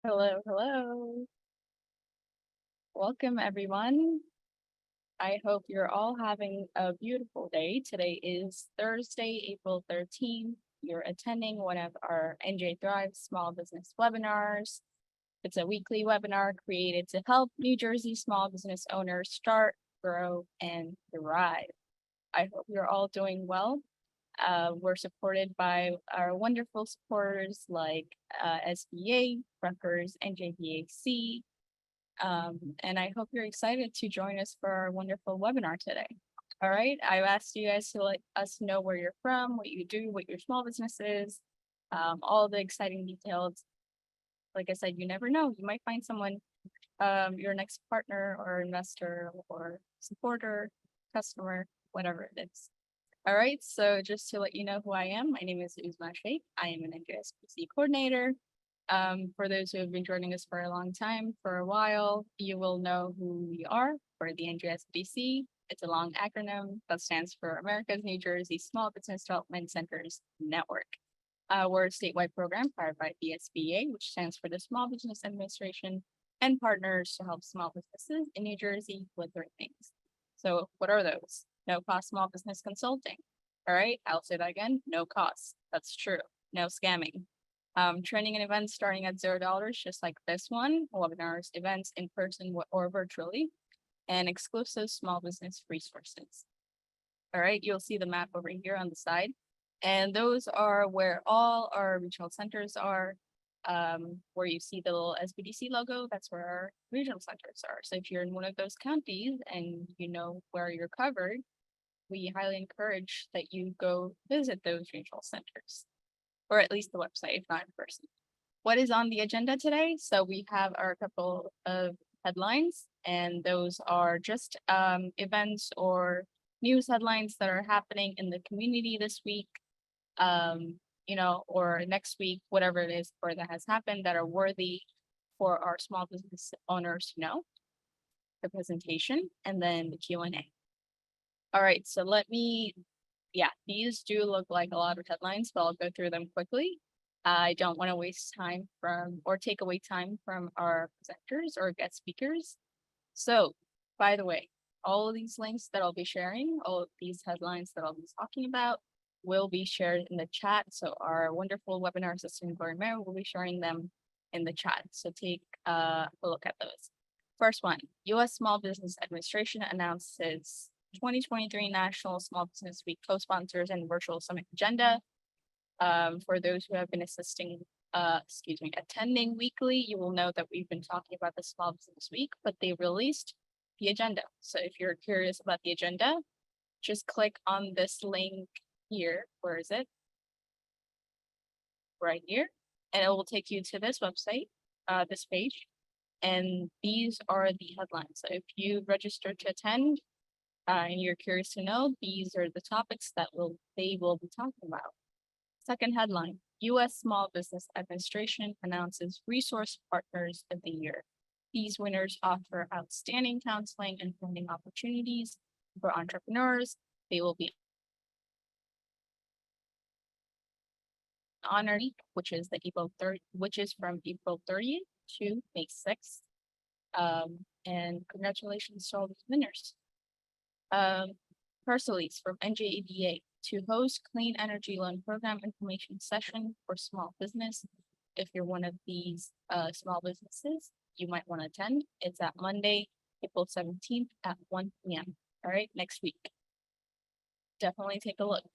Hello, hello. Welcome, everyone. I hope you're all having a beautiful day. Today is Thursday, April 13th. You're attending one of our NJ Thrive small business webinars. It's a weekly webinar created to help New Jersey small business owners start, grow, and thrive. I hope you're all doing well. We're supported by our wonderful supporters like SBA, Rutgers, NJBAC, and I hope you're excited to join us for our wonderful webinar today. All right, I've asked you guys to let us know where you're from, what you do, what your small business is, all the exciting details. Like I said, you never know. You might find someone, your next partner or investor or supporter, customer, whatever it is. All right, so just to let you know who I am, my name is Uzma Sheikh. I am an NJSBDC coordinator. For those who have been joining us for a long time, for a while, you will know who we are for the NJSBDC. It's a long acronym that stands for America's New Jersey Small Business Development Centers Network. We're a statewide program powered by the SBA, which stands for the Small Business Administration, and partners to help small businesses in New Jersey with their things. So what are those? No cost small business consulting. All right, I'll say that again, no cost. That's true. No scamming. Training and events starting at $0, just like this one, webinars, events in person or virtually, and exclusive small business resources. All right, you'll see the map over here on the side. And those are where all our regional centers are, where you see the little SBDC logo, that's where our regional centers are. So if you're in one of those counties and you know where you're covered, we highly encourage that you go visit those regional centers, or at least the website, if not in person. What is on the agenda today? So we have our couple of headlines, and those are just events or news headlines that are happening in the community this week, or next week, whatever it is, or that has happened that are worthy for our small business owners to know. The presentation, and then the Q&A. All right, so these do look like a lot of headlines, but I'll go through them quickly. I don't want to waste time or take away time from our presenters or guest speakers. So, by the way, all of these links that I'll be sharing, all of these headlines that I'll be talking about will be shared in the chat. So our wonderful webinar assistant, Gloria Mayer, will be sharing them in the chat. So take a look at those. First one, U.S. Small Business Administration announces 2023 National Small Business Week co-sponsors and virtual summit agenda. For those who have been attending weekly, you will know that we've been talking about the Small Business Week, but they released the agenda. So if you're curious about the agenda, just click on this link here. Where is it? Right here. And it will take you to this website, this page. And these are the headlines. So if you register to attend and you're curious to know, these are the topics that they will be talking about. Second headline, U.S. Small Business Administration announces Resource Partners of the Year. These winners offer outstanding counseling and funding opportunities for entrepreneurs. They will be honored, which is from April 30th to May 6th. And congratulations to all the winners. Press release from NJEDA to host Clean Energy Loan Program information session for small business. If you're one of these small businesses, you might want to attend. It's at Monday, April 17th at 1 p.m. All right, next week. Definitely take a look.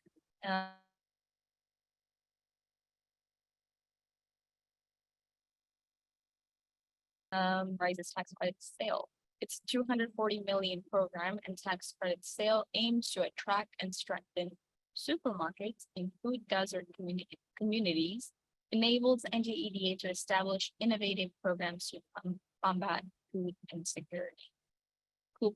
Rises tax credit sale. Its 240 million program and tax credit sale aims to attract and strengthen supermarkets in food desert communities, enables NJEDA to establish innovative programs to combat food insecurity. Cool.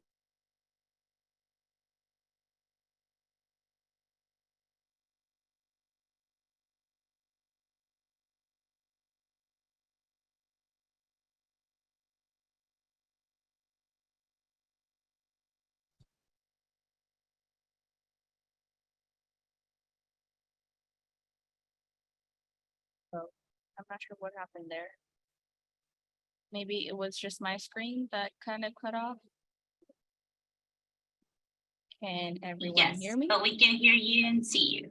So I'm not sure what happened there. Maybe it was just my screen that kind of cut off. Can everyone hear Yes, me? but we can hear you and see you.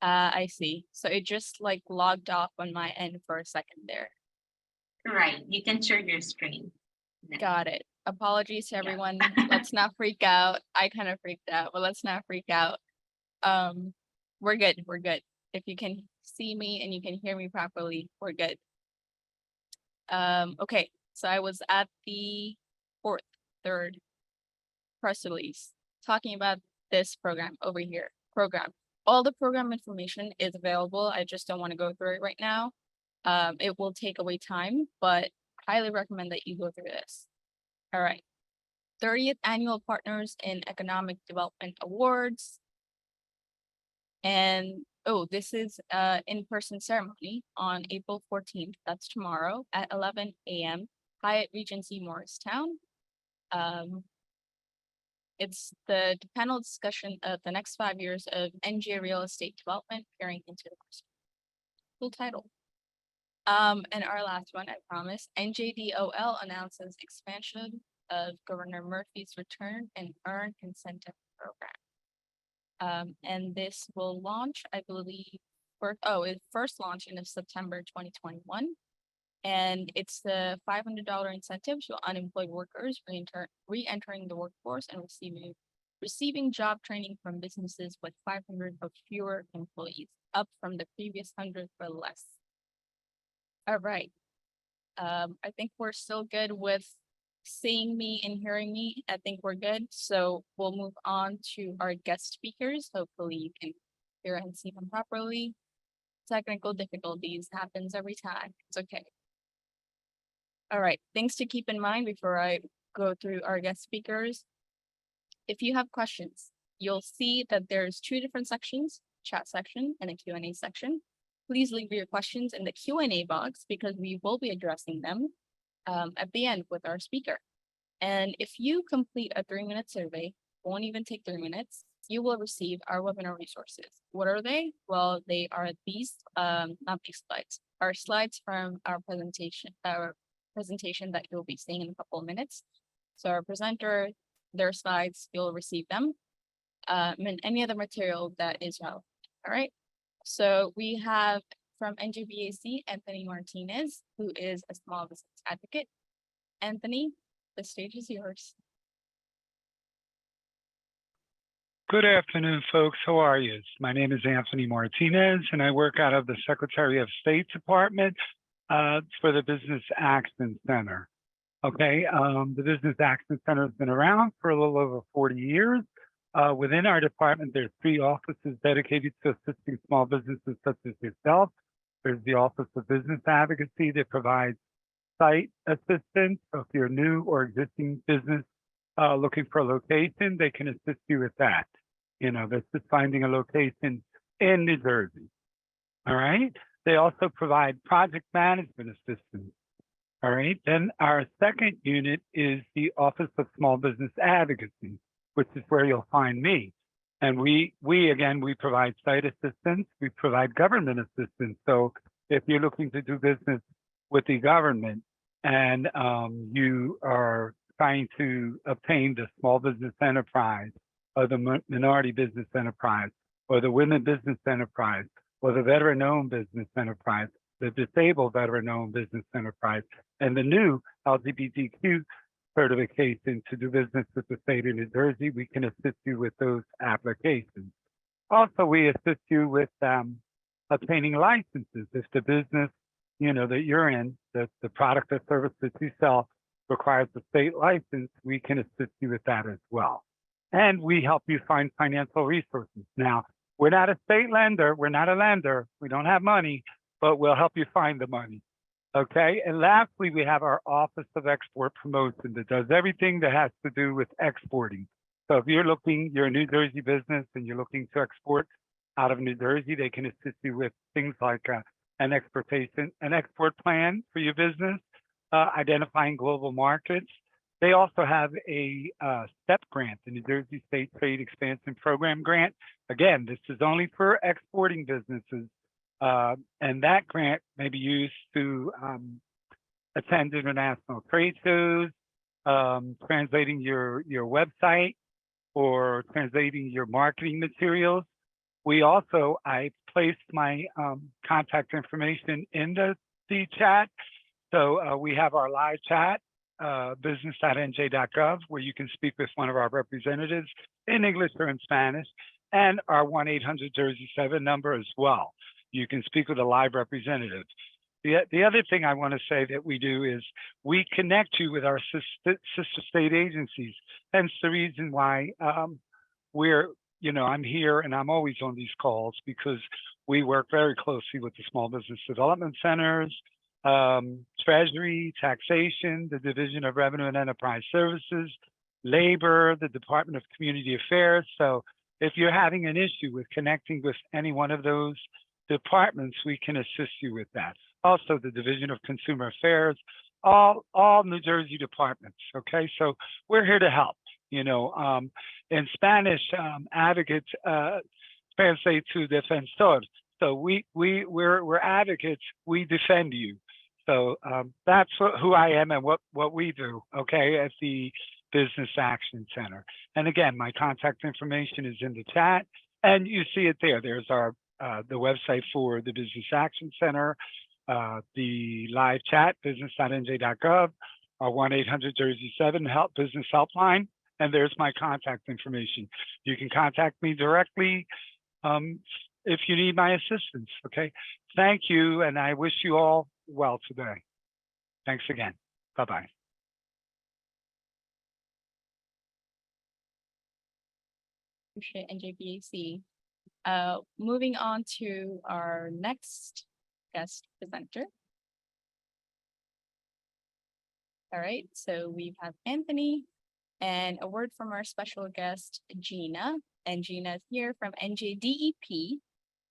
I see. So it just like logged off on my end for a second there. Right, you can share your screen. now. Got it. Apologies to Yeah. everyone. Let's not freak out. I kind of freaked out, but let's not freak out. We're good. We're good. If you can see me and you can hear me properly, we're good. Okay. So I was at the third press release talking about this program over here. All the program information is available. I just don't want to go through it right now. It will take away time, but highly recommend that you go through this. All right. 30th Annual Partners in Economic Development Awards. And this is in-person ceremony on April 14th. That's tomorrow at 11 a.m. Hyatt Regency Morristown. It's the panel discussion of the next 5 years of NJ real estate development peering into the full title. And our last one, I promise, NJDOL announces expansion of Governor Murphy's return and earn incentive program. And this will launch, I believe, it first launched in September 2021. And it's the $500 incentive to unemployed workers re-entering the workforce and receiving job training from businesses with 500 or fewer employees, up from the previous 100 or less. All right. I think we're still good with seeing me and hearing me. I think we're good. So we'll move on to our guest speakers. Hopefully you can hear and see them properly. Technical difficulties happens every time. It's okay. All right, things to keep in mind before I go through our guest speakers. If you have questions, you'll see that there's 2 different sections, chat section and a Q&A section. Please leave your questions in the Q&A box because we will be addressing them at the end with our speaker. And if you complete a 3-minute survey, won't even take 3 minutes, you will receive our webinar resources. What are they? Well, they are these, not these slides, our slides from our presentation that you'll be seeing in a couple of minutes. So our presenter, their slides, you'll receive them, and any other material that is relevant. All right. So we have from NJBAC, Anthony Martinez, who is a small business advocate. Anthony, the stage is yours. Good afternoon, folks. How are you? My name is Anthony Martinez, and I work out of the Secretary of State Department for the Business Action Center. Okay, the Business Action Center has been around for a little over 40 years. Within our department, there's 3 offices dedicated to assisting small businesses such as yourself. There's the Office of Business Advocacy that provides site assistance. So if you're new or existing business looking for a location, they can assist you with that. You know, that's just finding a location in New Jersey. All right. They also provide project management assistance. All right. Then our second unit is the Office of Small Business Advocacy, which is where you'll find me. And we provide site assistance. We provide government assistance. So if you're looking to do business with the government and you are trying to obtain the small business enterprise or the minority business enterprise or the women business enterprise or the veteran-owned business enterprise, the disabled veteran-owned business enterprise, and the new LGBTQ certification to do business with the state of New Jersey, we can assist you with those applications. Also, we assist you with obtaining licenses. If the business, that you're in, the product or service that you sell requires a state license, we can assist you with that as well. And we help you find financial resources. Now, we're not a state lender, we're not a lender, we don't have money, but we'll help you find the money. Okay, and lastly, we have our Office of Export Promotion that does everything that has to do with exporting. So if you're a New Jersey business and you're looking to export out of New Jersey, they can assist you with things like an export plan for your business, identifying global markets. They also have a STEP grant, the New Jersey State Trade Expansion Program grant. Again, this is only for exporting businesses. And that grant may be used to attend international trade shows, translating your website, or translating your marketing materials. I placed my contact information in the chat. So we have our live chat, business.nj.gov, where you can speak with one of our representatives in English or in Spanish, and our 1-800-Jersey-7 number as well. You can speak with a live representative. The other thing I want to say that we do is we connect you with our sister state agencies. Hence the reason why I'm here and I'm always on these calls, because we work very closely with the small business development centers, Treasury, taxation, the Division of Revenue and Enterprise Services, labor, the Department of Community Affairs. So if you're having an issue with connecting with any one of those departments, we can assist you with that. Also, the Division of Consumer Affairs, all New Jersey departments. Okay, so we're here to help. In Spanish, advocates translate to defensor. So we're advocates. We defend you. So that's who I am and what we do. Okay, at the Business Action Center. And again, my contact information is in the chat, and you see it there. There's our the website for the Business Action Center, the live chat, business.nj.gov, our 1-800-Jersey-7 business helpline, and there's my contact information. You can contact me directly if you need my assistance. Okay, thank you, and I wish you all well today. Thanks again. Bye-bye. Appreciate NJBAC. Moving on to our next guest presenter. All right, so we have Anthony and a word from our special guest, Gina. And Gina is here from NJDEP,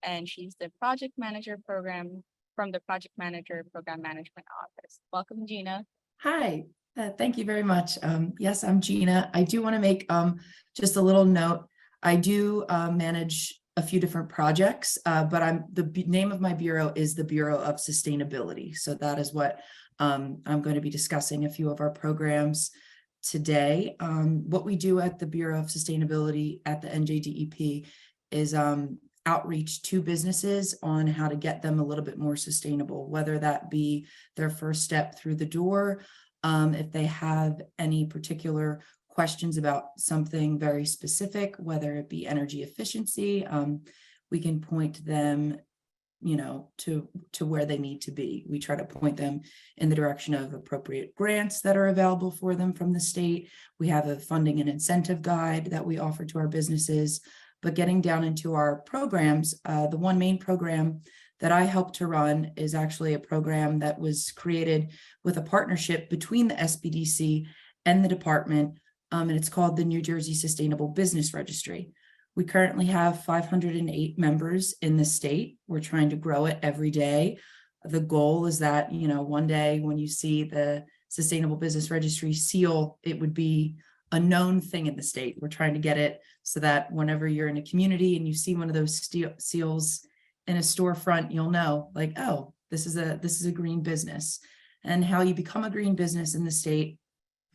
and she's the project manager program from the Project Manager Program Management Office. Welcome, Gina. Hi, thank you very much. Yes, I'm Gina. I do want to make just a little note. I do manage a few different projects, but the name of my bureau is the Bureau of Sustainability. So that is what I'm going to be discussing a few of our programs today. What we do at the Bureau of Sustainability at the NJDEP is outreach to businesses on how to get them a little bit more sustainable, whether that be their first step through the door, if they have any particular questions about something very specific, whether it be energy efficiency, we can point them, to where they need to be. We try to point them in the direction of appropriate grants that are available for them from the state. We have a funding and incentive guide that we offer to our businesses. But getting down into our programs, the one main program that I help to run is actually a program that was created with a partnership between the SBDC and the department, and it's called the New Jersey Sustainable Business Registry. We currently have 508 members in the state. We're trying to grow it every day. The goal is that, one day when you see the Sustainable Business Registry seal, it would be a known thing in the state. We're trying to get it so that whenever you're in a community and you see one of those seals in a storefront, you'll know, like, oh, this is a green business. And how you become a green business in the state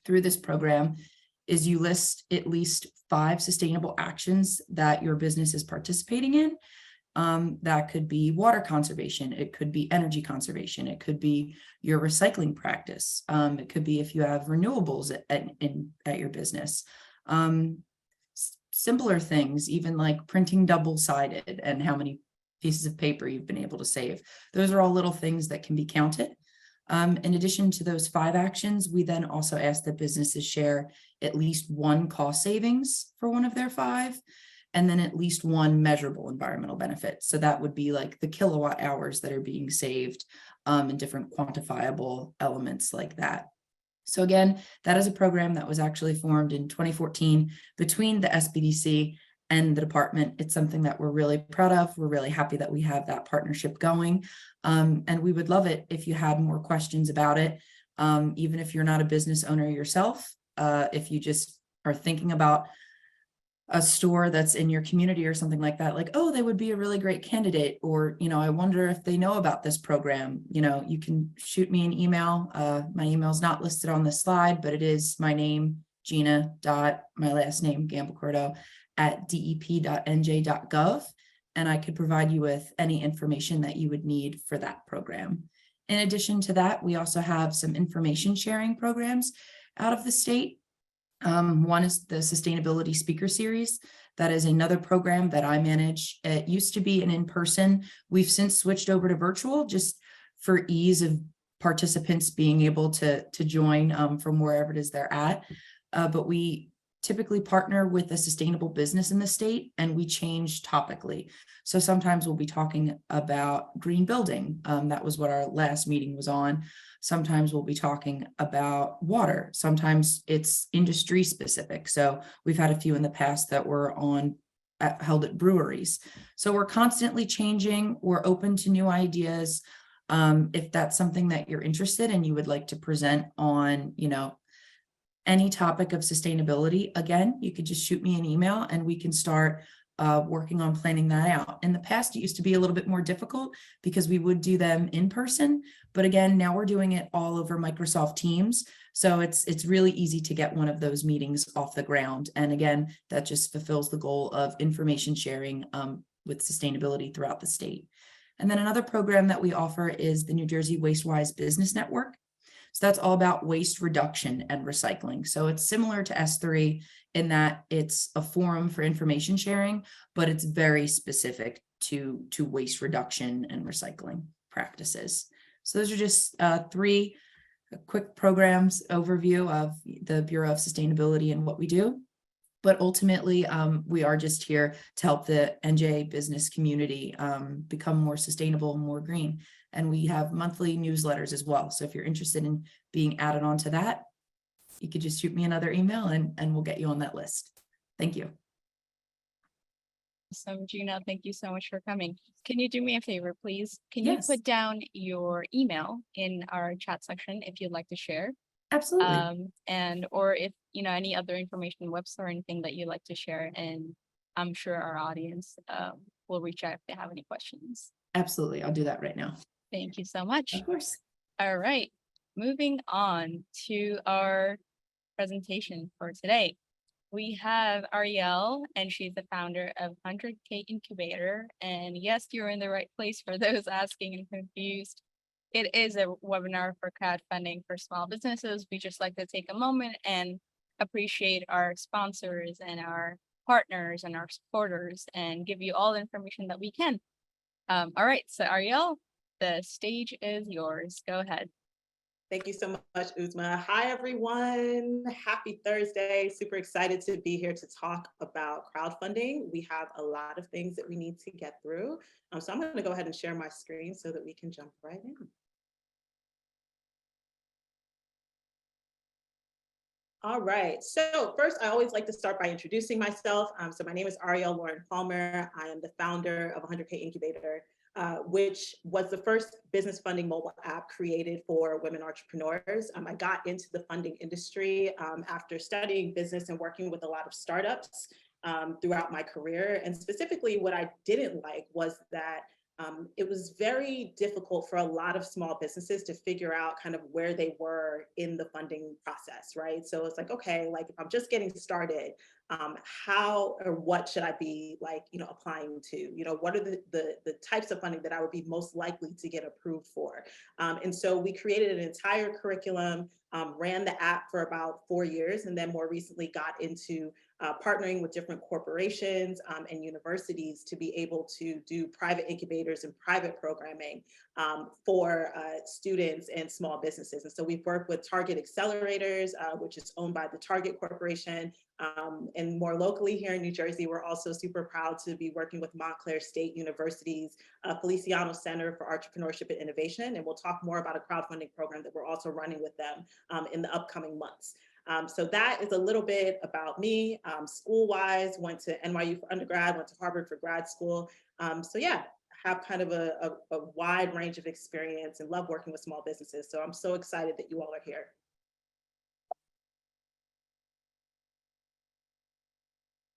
through this program is you list at least 5 sustainable actions that your business is participating in. That could be water conservation. It could be energy conservation. It could be your recycling practice. It could be if you have renewables at your business. Simpler things, even like printing double-sided and how many pieces of paper you've been able to save. Those are all little things that can be counted. In addition to those 5 actions, we then also ask that businesses share at least 1 cost savings for one of their 5, and then at least 1 measurable environmental benefit. So that would be like the kilowatt hours that are being saved, and different quantifiable elements like that. So again, that is a program that was actually formed in 2014 between the SBDC and the department. It's something that we're really proud of. We're really happy that we have that partnership going. And we would love it if you had more questions about it. Even if you're not a business owner yourself, if you just are thinking about a store that's in your community or something like that, like, oh, they would be a really great candidate, or, I wonder if they know about this program, you can shoot me an email. My email's not listed on the slide, but it is my name, Gina my last name, Gambacordo, @dep.nj.gov. And I could provide you with any information that you would need for that program. In addition to that, we also have some information sharing programs out of the state. One is the Sustainability Speaker Series. That is another program that I manage. It used to be an in-person. We've since switched over to virtual just for ease of participants being able to join from wherever it is they're at. But we typically partner with a sustainable business in the state, and we change topically. So sometimes we'll be talking about green building. That was what our last meeting was on. Sometimes we'll be talking about water. Sometimes it's industry specific. So we've had a few in the past that were held at breweries. So we're constantly changing. We're open to new ideas. If that's something that you're interested in, you would like to present on, any topic of sustainability, again, you could just shoot me an email and we can start working on planning that out. In the past, it used to be a little bit more difficult because we would do them in person, but again, now we're doing it all over Microsoft Teams. So it's really easy to get one of those meetings off the ground. And again, that just fulfills the goal of information sharing with sustainability throughout the state. And then another program that we offer is the New Jersey WasteWise Business Network. So that's all about waste reduction and recycling. So it's similar to S3 in that it's a forum for information sharing, but it's very specific to waste reduction and recycling practices. So those are just three quick programs overview of the Bureau of Sustainability and what we do. But ultimately, we are just here to help the NJ business community become more sustainable, more green. And we have monthly newsletters as well. So if you're interested in being added on to that, you could just shoot me another email and we'll get you on that list. Thank you. So Gina, thank you so much for coming. Can you do me a favor, please? Can you Yes. put down your email in our chat section if you'd like to share? Absolutely. Or if any other information, website or anything that you'd like to share, and I'm sure our audience will reach out if they have any questions. Absolutely. I'll do that right now. Thank you so much. Of course. All right, moving on to our presentation for today. We have Arielle, and she's the founder of 100K Incubator. And yes, you're in the right place for those asking and confused. It is a webinar for crowdfunding for small businesses. We just like to take a moment and appreciate our sponsors and our partners and our supporters and give you all the information that we can. All right, so Arielle, the stage is yours. Go ahead. Thank you so much, Uzma. Hi, everyone. Happy Thursday. Super excited to be here to talk about crowdfunding. We have a lot of things that we need to get through. So I'm going to go ahead and share my screen so that we can jump right in. All right, so first, I always like to start by introducing myself. So my name is Arielle Loren Palmer. I am the founder of 100K Incubator, which was the first business funding mobile app created for women entrepreneurs. I got into the funding industry after studying business and working with a lot of startups throughout my career. And specifically, what I didn't like was that it was very difficult for a lot of small businesses to figure out kind of where they were in the funding process, right? So it's like, okay, like if I'm just getting started, how or what should I be like, applying to? What are the types of funding that I would be most likely to get approved for? And so we created an entire curriculum, ran the app for about 4 years, and then more recently got into partnering with different corporations and universities to be able to do private incubators and private programming for students and small businesses. And so we've worked with Target Accelerators, which is owned by the Target Corporation. And more locally here in New Jersey, we're also super proud to be working with Montclair State University's Feliciano Center for Entrepreneurship and Innovation. And we'll talk more about a crowdfunding program that we're also running with them in the upcoming months. So that is a little bit about me. School-wise, went to NYU for undergrad, went to Harvard for grad school. So yeah, have kind of a wide range of experience and love working with small businesses. So I'm so excited that you all are here.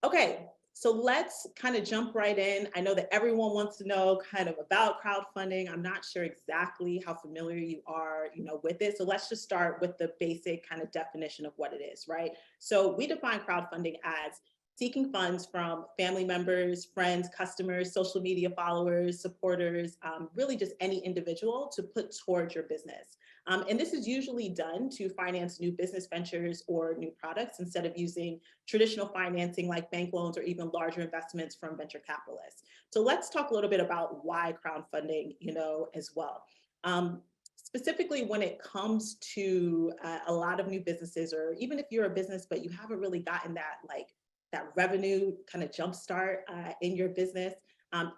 Okay, So let's kind of jump right in. I know that everyone wants to know kind of about crowdfunding. I'm not sure exactly how familiar you are, with it. So let's just start with the basic kind of definition of what it is, right? So we define crowdfunding as seeking funds from family members, friends, customers, social media followers, supporters, really just any individual to put towards your business. And this is usually done to finance new business ventures or new products instead of using traditional financing like bank loans or even larger investments from venture capitalists. So let's talk a little bit about why crowdfunding, as well. Specifically when it comes to a lot of new businesses, or even if you're a business, but you haven't really gotten that revenue kind of jumpstart in your business,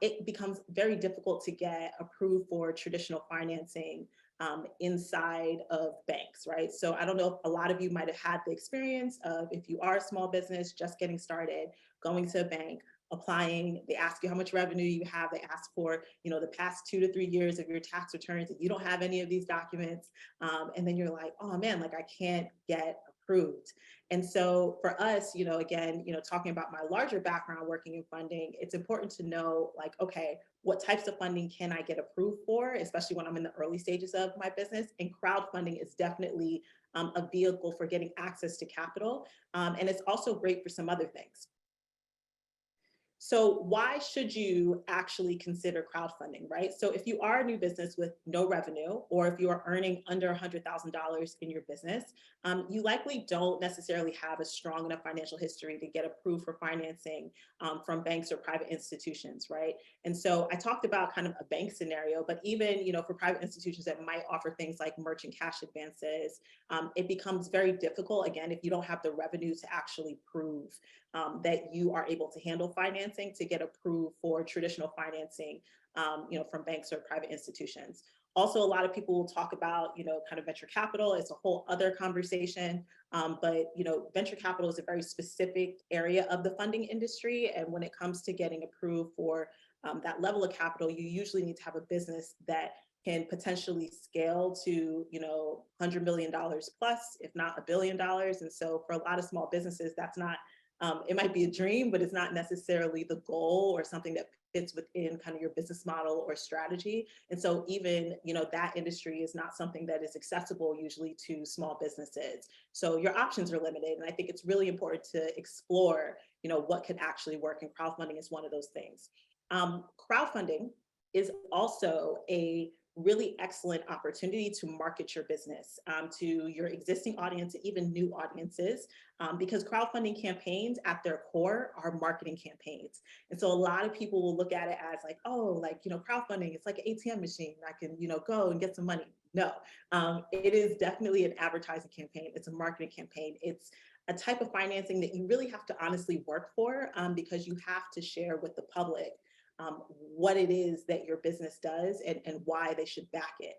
it becomes very difficult to get approved for traditional financing inside of banks, right? So I don't know if a lot of you might have had the experience of, if you are a small business just getting started, going to a bank, applying, they ask you how much revenue you have, they ask for, the past 2 to 3 years of your tax returns, and you don't have any of these documents. And then you're like, oh man, like I can't get approved. And so for us, again, talking about my larger background working in funding, it's important to know, like, okay, what types of funding can I get approved for, especially when I'm in the early stages of my business? And crowdfunding is definitely a vehicle for getting access to capital. And it's also great for some other things. So why should you actually consider crowdfunding, right? So if you are a new business with no revenue, or if you are earning under $100,000 in your business, you likely don't necessarily have a strong enough financial history to get approved for financing from banks or private institutions, right? And so I talked about kind of a bank scenario, but even, for private institutions that might offer things like merchant cash advances, it becomes very difficult, again, if you don't have the revenue to actually prove that you are able to handle financing, to get approved for traditional financing, from banks or private institutions. Also, a lot of people will talk about, kind of venture capital. It's a whole other conversation, but, venture capital is a very specific area of the funding industry. And when it comes to getting approved for that level of capital, you usually need to have a business that can potentially scale to, $100 million plus, if not $1 billion. And so for a lot of small businesses, that's not, it might be a dream, but it's not necessarily the goal or something that fits within kind of your business model or strategy. And so even, that industry is not something that is accessible usually to small businesses. So your options are limited. And I think it's really important to explore, what could actually work, and crowdfunding is one of those things. Crowdfunding is also a really excellent opportunity to market your business to your existing audience and even new audiences, because crowdfunding campaigns at their core are marketing campaigns. And so a lot of people will look at it as like, oh, crowdfunding, it's like an ATM machine. I can, go and get some money. No, it is definitely an advertising campaign. It's a marketing campaign. It's a type of financing that you really have to honestly work for, because you have to share with the public what it is that your business does and why they should back it.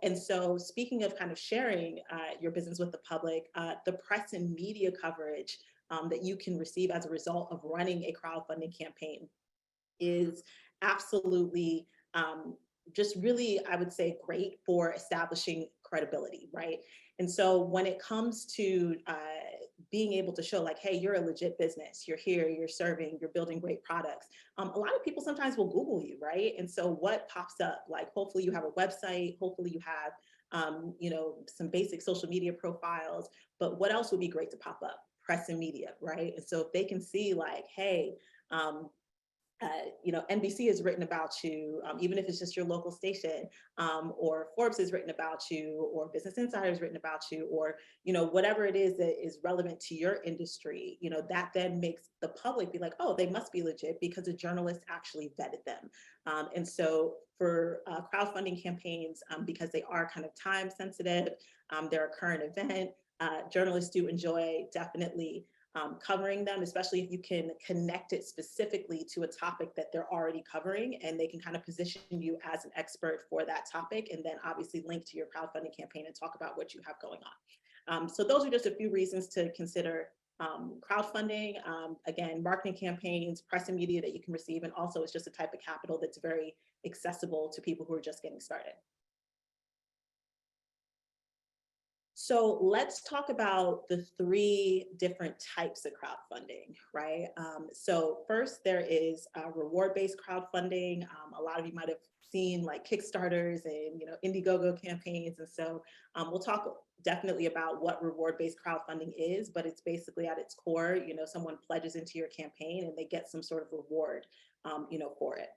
And so speaking of kind of sharing your business with the public, the press and media coverage that you can receive as a result of running a crowdfunding campaign is absolutely just really, I would say, great for establishing credibility, right? And so when it comes to being able to show like, hey, you're a legit business, you're here, you're serving, you're building great products. A lot of people sometimes will Google you, right? And so what pops up? Like, hopefully you have a website, hopefully you have, some basic social media profiles, but what else would be great to pop up? Press and media, right? And so if they can see like, hey, NBC has written about you, even if it's just your local station, or Forbes has written about you, or Business Insider has written about you, or, whatever it is that is relevant to your industry, that then makes the public be like, oh, they must be legit because a journalist actually vetted them. And so for crowdfunding campaigns, because they are kind of time sensitive, they're a current event, journalists do enjoy definitely covering them, especially if you can connect it specifically to a topic that they're already covering, and they can kind of position you as an expert for that topic, and then obviously link to your crowdfunding campaign and talk about what you have going on. So those are just a few reasons to consider crowdfunding. Again, marketing campaigns, press and media that you can receive, and also it's just a type of capital that's very accessible to people who are just getting started. So let's talk about the three different types of crowdfunding, right? So first there is reward-based crowdfunding. A lot of you might have seen like Kickstarters and Indiegogo campaigns. And so we'll talk definitely about what reward-based crowdfunding is, but it's basically at its core, someone pledges into your campaign and they get some sort of reward, for it.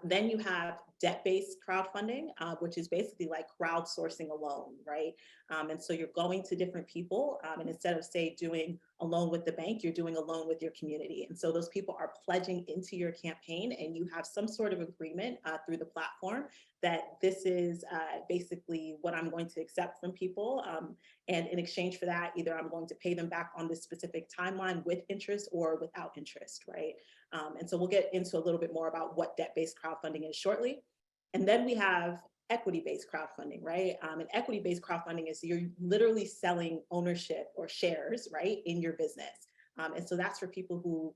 Then you have debt-based crowdfunding, which is basically like crowdsourcing a loan, right? And so you're going to different people, and instead of say doing a loan with the bank, you're doing a loan with your community. And so those people are pledging into your campaign, and you have some sort of agreement through the platform that this is basically what I'm going to accept from people. And in exchange for that, either I'm going to pay them back on this specific timeline with interest or without interest, right? And so we'll get into a little bit more about what debt-based crowdfunding is shortly. And then we have equity-based crowdfunding, right? And equity-based crowdfunding is you're literally selling ownership or shares, right, in your business. And so that's for people who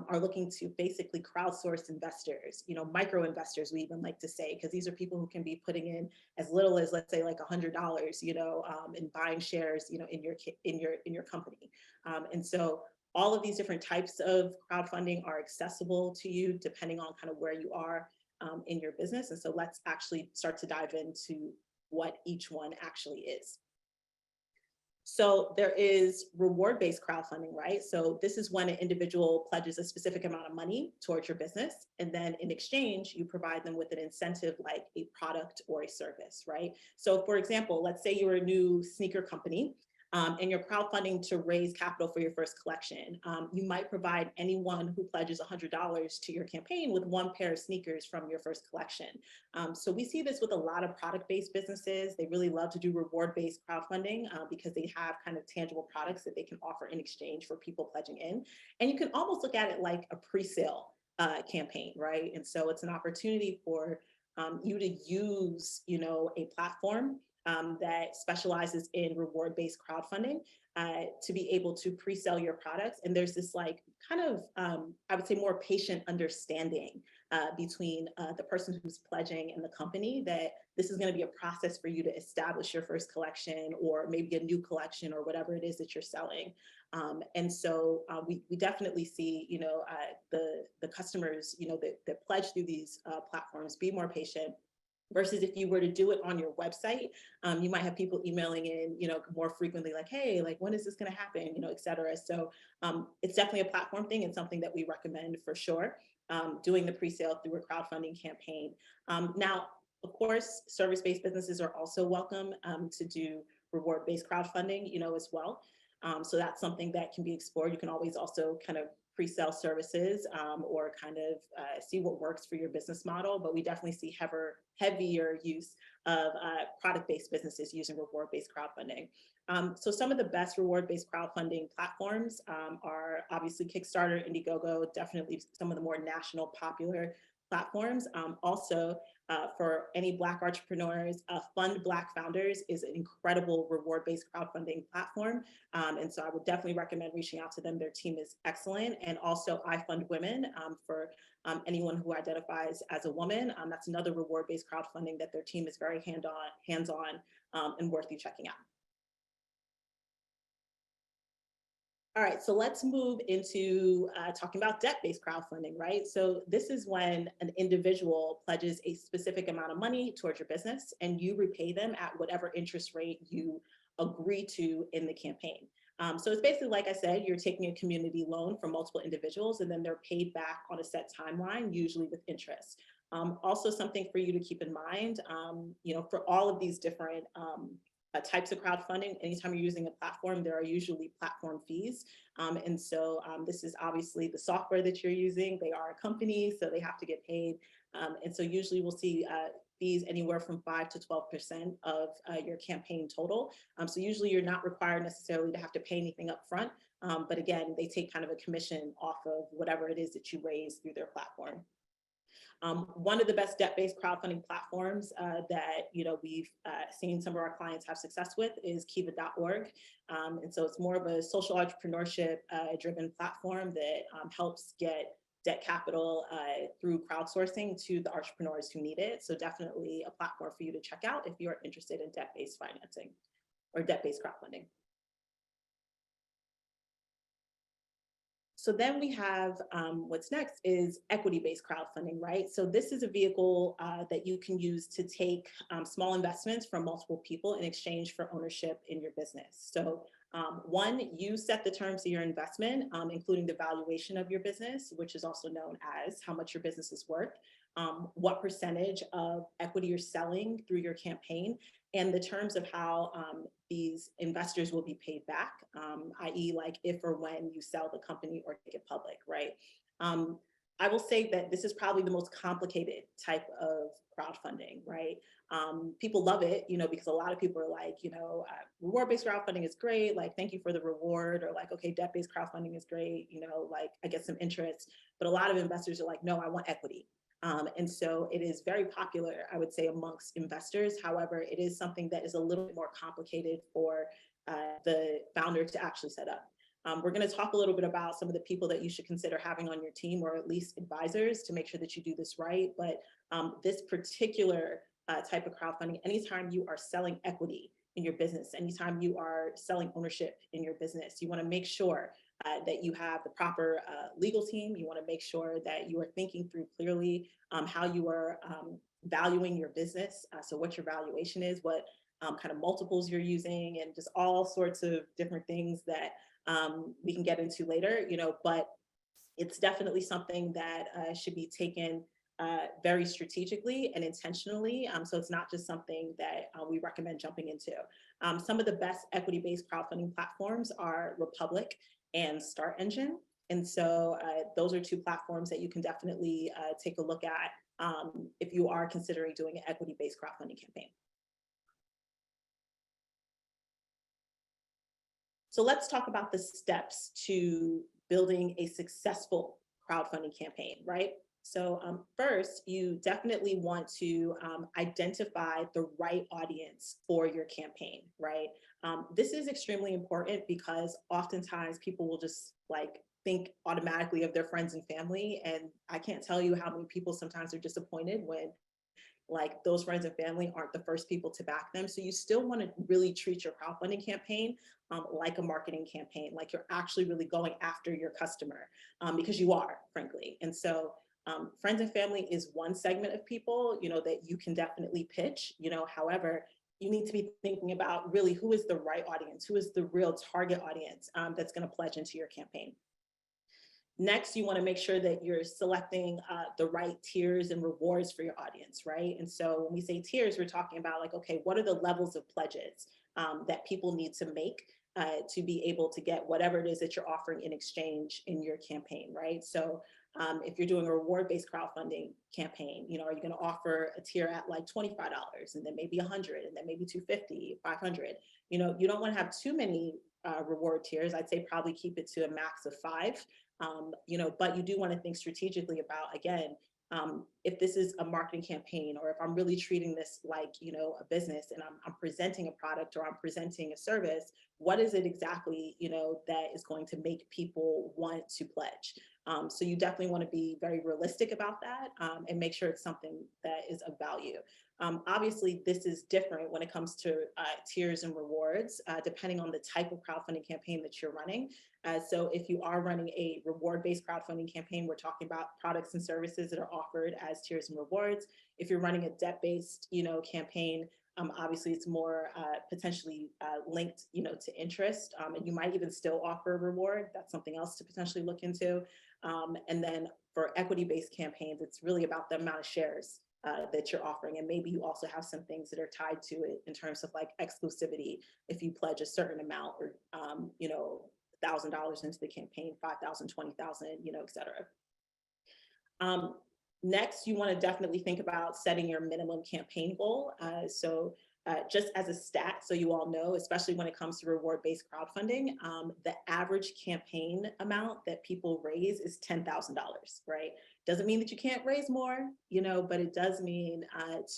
are looking to basically crowdsource investors, micro investors, we even like to say, because these are people who can be putting in as little as, let's say, like $100, and buying shares, in your company. And so all of these different types of crowdfunding are accessible to you depending on kind of where you are in your business. And so let's actually start to dive into what each one actually is. So there is reward-based crowdfunding, right? So this is when an individual pledges a specific amount of money towards your business. And then in exchange, you provide them with an incentive like a product or a service, right? So for example, let's say you're a new sneaker company and you're crowdfunding to raise capital for your first collection. You might provide anyone who pledges $100 to your campaign with one pair of sneakers from your first collection. So we see this with a lot of product-based businesses. They really love to do reward-based crowdfunding because they have kind of tangible products that they can offer in exchange for people pledging in. And you can almost look at it like a pre-sale campaign, right? And so it's an opportunity for you to use, a platform that specializes in reward-based crowdfunding to be able to pre-sell your products. And there's this like kind of, I would say more patient understanding between the person who's pledging and the company that this is going to be a process for you to establish your first collection or maybe a new collection or whatever it is that you're selling. And so we definitely see, the customers, that pledge through these platforms be more patient. Versus if you were to do it on your website, you might have people emailing in, more frequently like, hey, like, when is this going to happen, et cetera. So it's definitely a platform thing and something that we recommend for sure, doing the pre-sale through a crowdfunding campaign. Now, of course, service-based businesses are also welcome to do reward-based crowdfunding, as well. So that's something that can be explored. You can always also kind of pre-sale services or kind of see what works for your business model. But we definitely see heavier use of product-based businesses using reward-based crowdfunding. So some of the best reward-based crowdfunding platforms are obviously Kickstarter, Indiegogo, definitely some of the more national popular platforms. Also, for any Black entrepreneurs, Fund Black Founders is an incredible reward-based crowdfunding platform. And so I would definitely recommend reaching out to them. Their team is excellent. And also I Fund Women for anyone who identifies as a woman. That's another reward-based crowdfunding that their team is very hands-on and worth you checking out. All right, so let's move into talking about debt-based crowdfunding, right? So this is when an individual pledges a specific amount of money towards your business and you repay them at whatever interest rate you agree to in the campaign. So it's basically, like I said, you're taking a community loan from multiple individuals and then they're paid back on a set timeline, usually with interest. Also something for you to keep in mind, for all of these different types of crowdfunding, anytime you're using a platform, there are usually platform fees. And so this is obviously the software that you're using. They are a company, so they have to get paid. And so usually we'll see fees anywhere from 5 to 12% of your campaign total. So usually you're not required necessarily to have to pay anything up front. But again, they take kind of a commission off of whatever it is that you raise through their platform. One of the best debt-based crowdfunding platforms that we've seen some of our clients have success with is kiva.org. And so it's more of a social entrepreneurship driven platform that helps get debt capital through crowdsourcing to the entrepreneurs who need it. So definitely a platform for you to check out if you're interested in debt-based financing. or debt-based crowdfunding. So then we have what's next is equity-based crowdfunding, right? So this is a vehicle that you can use to take small investments from multiple people in exchange for ownership in your business. So one, you set the terms of your investment, including the valuation of your business, which is also known as how much your business is worth, what percentage of equity you're selling through your campaign, and the terms of how these investors will be paid back, i.e. like if or when you sell the company or take it public, right? I will say that this is probably the most complicated type of crowdfunding, right? People love it, because a lot of people are like, reward-based crowdfunding is great. Like, thank you for the reward, or like, okay, debt-based crowdfunding is great. Like I get some interest, but a lot of investors are like, no, I want equity. And so it is very popular, I would say, amongst investors. However, it is something that is a little bit more complicated for the founder to actually set up. We're going to talk a little bit about some of the people that you should consider having on your team, or at least advisors, to make sure that you do this right. But this particular type of crowdfunding, anytime you are selling equity in your business, anytime you are selling ownership in your business, you want to make sure that you have the proper legal team. You want to make sure that you are thinking through clearly how you are valuing your business. So what your valuation is, what kind of multiples you're using, and just all sorts of different things that we can get into later, but it's definitely something that should be taken very strategically and intentionally. So it's not just something that we recommend jumping into. Some of the best equity-based crowdfunding platforms are Republic and Start Engine. And so those are two platforms that you can definitely take a look at if you are considering doing an equity-based crowdfunding campaign. So let's talk about the steps to building a successful crowdfunding campaign, right? So first, you definitely want to identify the right audience for your campaign, right? This is extremely important because oftentimes people will just think automatically of their friends and family. And I can't tell you how many people sometimes are disappointed when those friends and family aren't the first people to back them. So you still want to really treat your crowdfunding campaign like a marketing campaign, like you're actually really going after your customer, because you are, frankly. And so friends and family is one segment of people, that you can definitely pitch, however, you need to be thinking about really who is the right audience, who is the real target audience that's going to pledge into your campaign. Next, you want to make sure that you're selecting the right tiers and rewards for your audience, right? And so when we say tiers, we're talking about okay, what are the levels of pledges that people need to make to be able to get whatever it is that you're offering in exchange in your campaign, right? So if you're doing a reward-based crowdfunding campaign, are you going to offer a tier at $25 and then maybe $100 and then maybe $250, $500? You don't want to have too many reward tiers. I'd say probably keep it to a max of 5. But you do want to think strategically about, again, if this is a marketing campaign, or if I'm really treating this like, a business, and I'm presenting a product or I'm presenting a service, what is it exactly, that is going to make people want to pledge? So you definitely want to be very realistic about that and make sure it's something that is of value. Obviously, this is different when it comes to tiers and rewards, depending on the type of crowdfunding campaign that you're running. So if you are running a reward-based crowdfunding campaign, we're talking about products and services that are offered as tiers and rewards. If you're running a debt-based, campaign, obviously it's more potentially linked, to interest, and you might even still offer a reward. That's something else to potentially look into. And then for equity-based campaigns, it's really about the amount of shares that you're offering. And maybe you also have some things that are tied to it in terms of exclusivity. If you pledge a certain amount, or, $1,000 into the campaign, 5,000, 20,000, et cetera. Next, you want to definitely think about setting your minimum campaign goal. So just as a stat, so you all know, especially when it comes to reward-based crowdfunding, the average campaign amount that people raise is $10,000, right? Doesn't mean that you can't raise more, but it does mean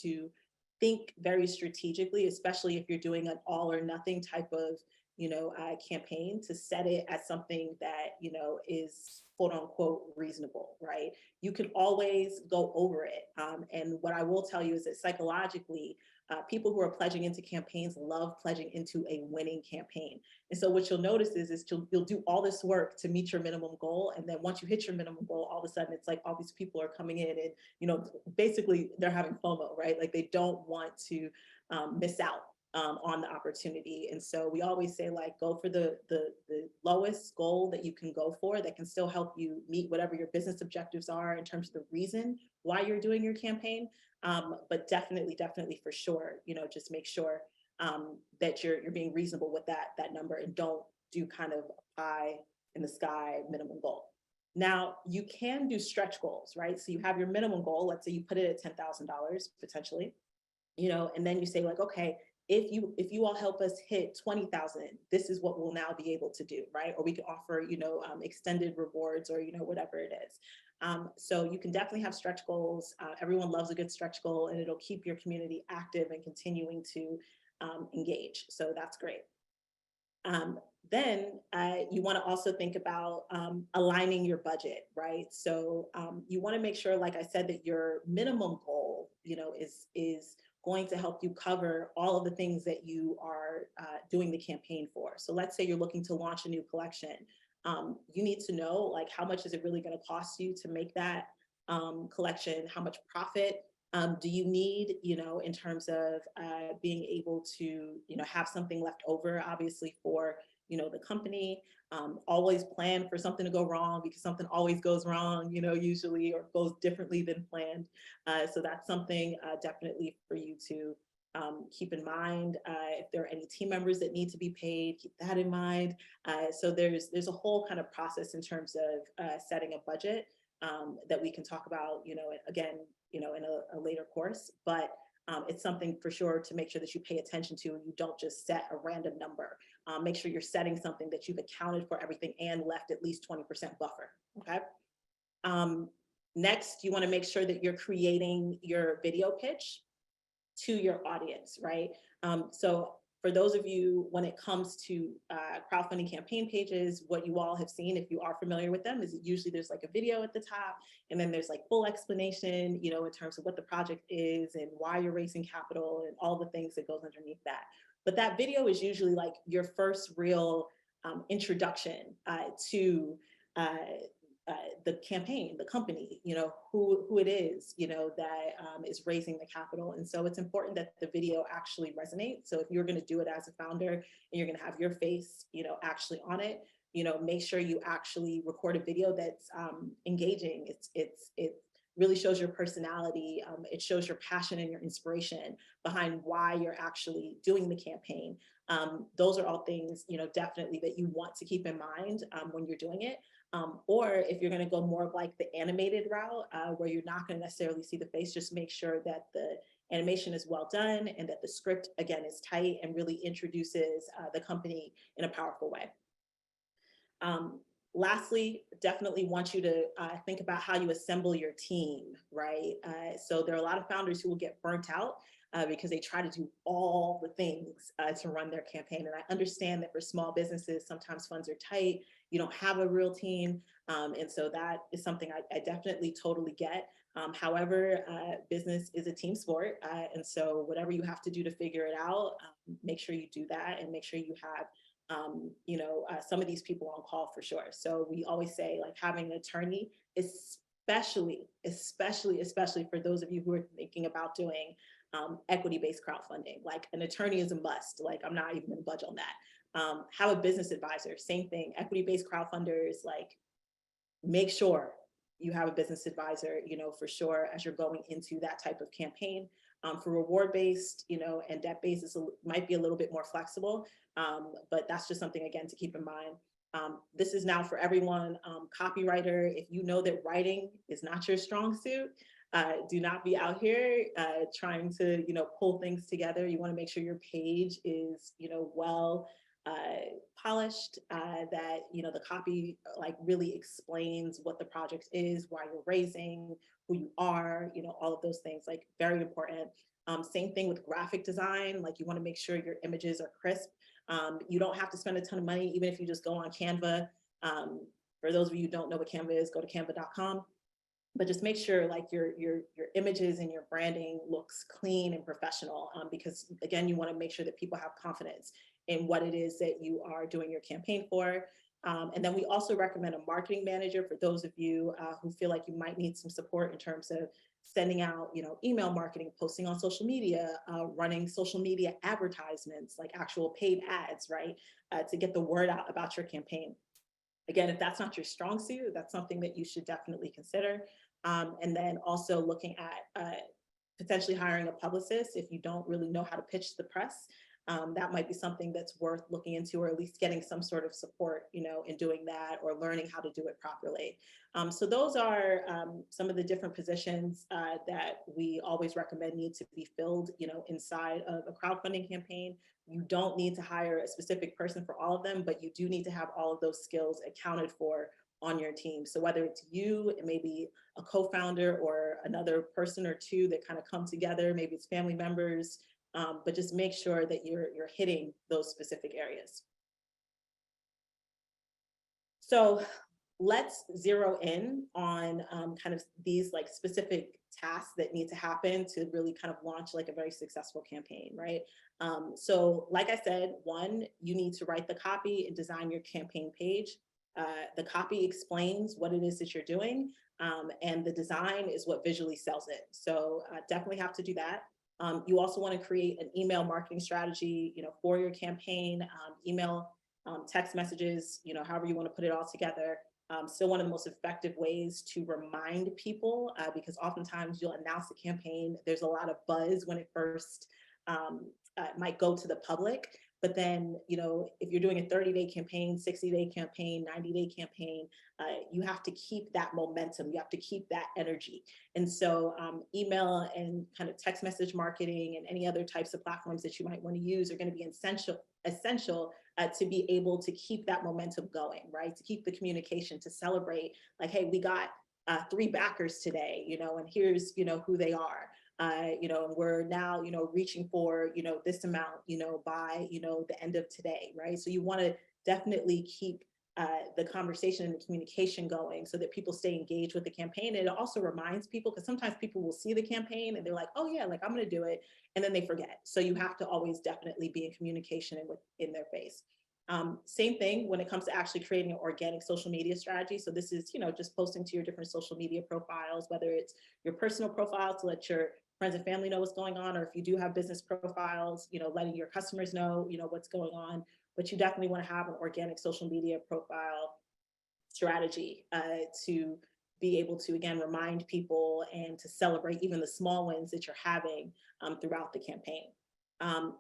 to think very strategically, especially if you're doing an all or nothing type of campaign, to set it as something that, is quote unquote reasonable, right? You can always go over it. And what I will tell you is that psychologically, people who are pledging into campaigns love pledging into a winning campaign. And so what you'll notice is you'll do all this work to meet your minimum goal. And then once you hit your minimum goal, all of a sudden it's like all these people are coming in and, basically they're having FOMO, right? Like they don't want to miss out on the opportunity. And so we always say, like, go for the lowest goal that you can go for that can still help you meet whatever your business objectives are in terms of the reason why you're doing your campaign. But definitely for sure, just make sure that you're being reasonable with that number, and don't do kind of pie in the sky minimum goal. Now, you can do stretch goals, right? So you have your minimum goal. Let's say you put it at $10,000 potentially, and then you say, like, okay, if you all help us hit 20,000, this is what we'll now be able to do, right? Or we can offer, extended rewards, or, whatever it is. So you can definitely have stretch goals. Everyone loves a good stretch goal, and it'll keep your community active and continuing to engage. So that's great. Then you want to also think about aligning your budget, right? So you want to make sure, like I said, that your minimum goal, is going to help you cover all of the things that you are doing the campaign for. So let's say you're looking to launch a new collection. You need to know, like, how much is it really going to cost you to make that collection? How much profit do you need, in terms of being able to, have something left over, obviously, for, the company. Always plan for something to go wrong, because something always goes wrong, usually, or goes differently than planned. So that's something definitely for you to keep in mind. If there are any team members that need to be paid, keep that in mind. So there's a whole kind of process in terms of setting a budget that we can talk about, again, in a later course. But it's something for sure to make sure that you pay attention to, and you don't just set a random number. Make sure you're setting something that you've accounted for everything and left at least 20% buffer, okay? Next, you wanna make sure that you're creating your video pitch to your audience, right? So for those of you, when it comes to crowdfunding campaign pages, what you all have seen, if you are familiar with them, is usually there's like a video at the top, and then there's like full explanation, in terms of what the project is and why you're raising capital and all the things that goes underneath that. But that video is usually like your first real introduction to the campaign, the company, who it is, that is raising the capital. And so it's important that the video actually resonates. So if you're going to do it as a founder and you're going to have your face, actually on it, make sure you actually record a video that's engaging. It really shows your personality. It shows your passion and your inspiration behind why you're actually doing the campaign. Those are all things, definitely that you want to keep in mind when you're doing it. Or if you're going to go more of like the animated route, where you're not going to necessarily see the face, just make sure that the animation is well done and that the script, again, is tight and really introduces the company in a powerful way. Lastly, definitely want you to think about how you assemble your team, right? So there are a lot of founders who will get burnt out because they try to do all the things to run their campaign. And I understand that for small businesses, sometimes funds are tight, you don't have a real team. And so that is something I definitely totally get. However, business is a team sport. And so whatever you have to do to figure it out, make sure you do that, and make sure you have some of these people on call for sure. So we always say, like, having an attorney, especially for those of you who are thinking about doing equity-based crowdfunding, like, an attorney is a must. Like, I'm not even gonna budge on that. Have a business advisor, same thing. Equity-based crowdfunders, like, make sure you have a business advisor, for sure, as you're going into that type of campaign. For reward-based, and debt-based, might be a little bit more flexible, but that's just something, again, to keep in mind. This is now for everyone. Copywriter, if you know that writing is not your strong suit, do not be out here trying to, pull things together. You want to make sure your page is, well polished, that, the copy, like, really explains what the project is, why you're raising, who you are, all of those things, like, very important. Same thing with graphic design. Like, you want to make sure your images are crisp. You don't have to spend a ton of money, even if you just go on Canva. For those of you who don't know what Canva is, go to canva.com. But just make sure like your images and your branding looks clean and professional, because again, you want to make sure that people have confidence in what it is that you are doing your campaign for. And then we also recommend a marketing manager for those of you who feel like you might need some support in terms of sending out, email marketing, posting on social media, running social media advertisements, like actual paid ads, right? To get the word out about your campaign. Again, if that's not your strong suit, that's something that you should definitely consider. And then also looking at potentially hiring a publicist if you don't really know how to pitch the press. That might be something that's worth looking into, or at least getting some sort of support, in doing that, or learning how to do it properly. So those are some of the different positions that we always recommend need to be filled, inside of a crowdfunding campaign. You don't need to hire a specific person for all of them, but you do need to have all of those skills accounted for on your team. So whether it's you, it may be a co-founder or another person or two that kind of come together, maybe it's family members, but just make sure that you're hitting those specific areas. So let's zero in on kind of these like specific tasks that need to happen to really kind of launch like a very successful campaign, right? So like I said, one, you need to write the copy and design your campaign page. The copy explains what it is that you're doing, and the design is what visually sells it. So definitely have to do that. You also want to create an email marketing strategy, for your campaign, email, text messages, however you want to put it all together. Still one of the most effective ways to remind people, because oftentimes you'll announce the campaign. There's a lot of buzz when it first might go to the public. But then, if you're doing a 30-day campaign, 60-day campaign, 90-day campaign, you have to keep that momentum. You have to keep that energy. And so email and kind of text message marketing and any other types of platforms that you might want to use are going to be essential to be able to keep that momentum going, right? To keep the communication, to celebrate like, hey, we got 3 backers today, and here's, who they are. And we're now, reaching for, this amount, by, the end of today, right? So you want to definitely keep the conversation and the communication going so that people stay engaged with the campaign. And it also reminds people, because sometimes people will see the campaign and they're like, oh yeah, like I'm going to do it. And then they forget. So you have to always definitely be in communication and in their face. Same thing when it comes to actually creating an organic social media strategy. So this is, just posting to your different social media profiles, whether it's your personal profile to let your friends and family know what's going on, or if you do have business profiles, letting your customers know, what's going on. But you definitely want to have an organic social media profile strategy to be able to, again, remind people and to celebrate even the small wins that you're having throughout the campaign.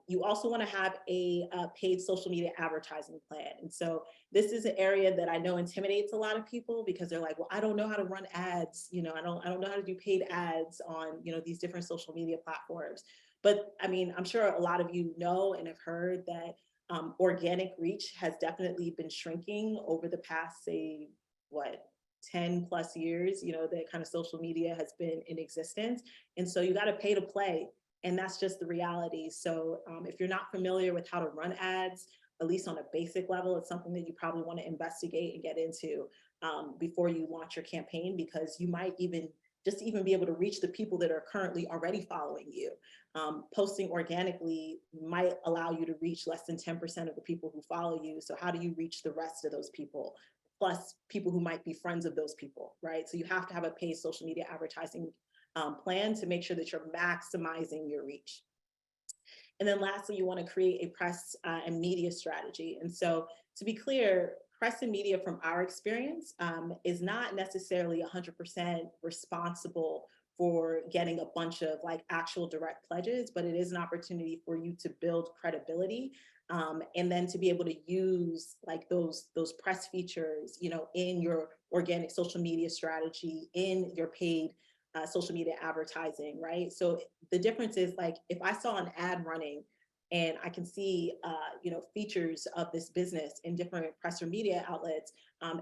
You also want to have a paid social media advertising plan. And so this is an area that I know intimidates a lot of people because they're like, well, I don't know how to run ads. I don't know how to do paid ads on, these different social media platforms. But I mean, I'm sure a lot of you know and have heard that organic reach has definitely been shrinking over the past, say, 10 plus years, that kind of social media has been in existence. And so you got to pay to play. And that's just the reality. So if you're not familiar with how to run ads, at least on a basic level, it's something that you probably want to investigate and get into before you launch your campaign, because you might even be able to reach the people that are currently already following you. Posting organically might allow you to reach less than 10% of the people who follow you. So how do you reach the rest of those people? Plus people who might be friends of those people, right? So you have to have a paid social media advertising plan to make sure that you're maximizing your reach. And then lastly, you want to create a press and media strategy. And so to be clear, press and media from our experience is not necessarily 100% responsible for getting a bunch of like actual direct pledges, but it is an opportunity for you to build credibility and then to be able to use like those press features, in your organic social media strategy, in your paid social media advertising, right? So the difference is like, if I saw an ad running and I can see, features of this business in different press or media outlets,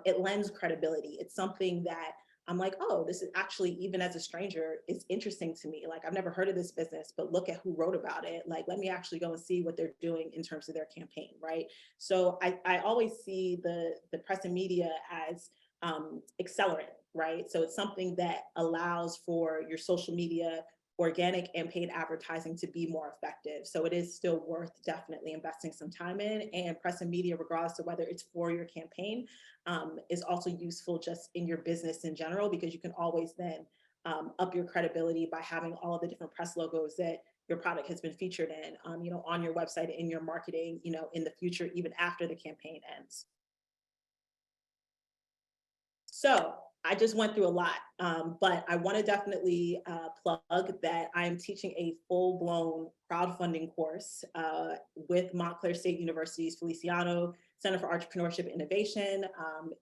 it lends credibility. It's something that I'm like, oh, this is actually, even as a stranger, it's interesting to me. Like, I've never heard of this business, but look at who wrote about it. Like, let me actually go and see what they're doing in terms of their campaign, right? So I always see the press and media as accelerant, right? So it's something that allows for your social media, organic and paid advertising to be more effective. So it is still worth definitely investing some time in, and press and media, regardless of whether it's for your campaign, is also useful just in your business in general, because you can always then up your credibility by having all of the different press logos that your product has been featured in, on your website, in your marketing, in the future, even after the campaign ends. So I just went through a lot, but I want to definitely plug that I am teaching a full-blown crowdfunding course with Montclair State University's Feliciano Center for Entrepreneurship and Innovation.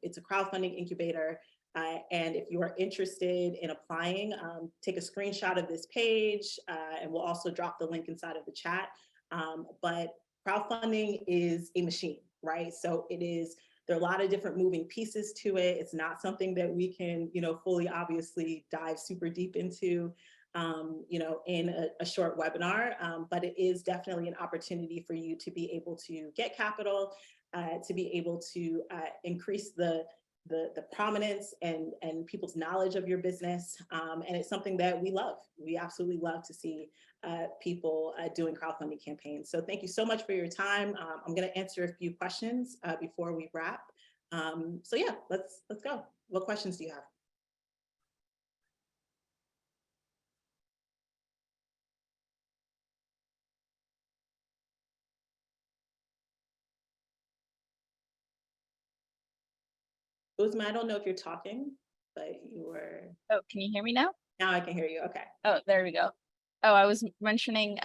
It's a crowdfunding incubator. And if you are interested in applying, take a screenshot of this page, and we'll also drop the link inside of the chat. But crowdfunding is a machine, right? So there are a lot of different moving pieces to it. It's not something that we can, fully obviously dive super deep into, in a short webinar, but it is definitely an opportunity for you to be able to get capital, to be able to increase the prominence and people's knowledge of your business. And it's something that we love. We absolutely love to see people doing crowdfunding campaigns. So thank you so much for your time. I'm going to answer a few questions before we wrap. So yeah, let's go. What questions do you have? Uzma, I don't know if you're talking, but you were. Oh, can you hear me now? Now I can hear you. Okay. Oh, there we go. Oh, I was mentioning,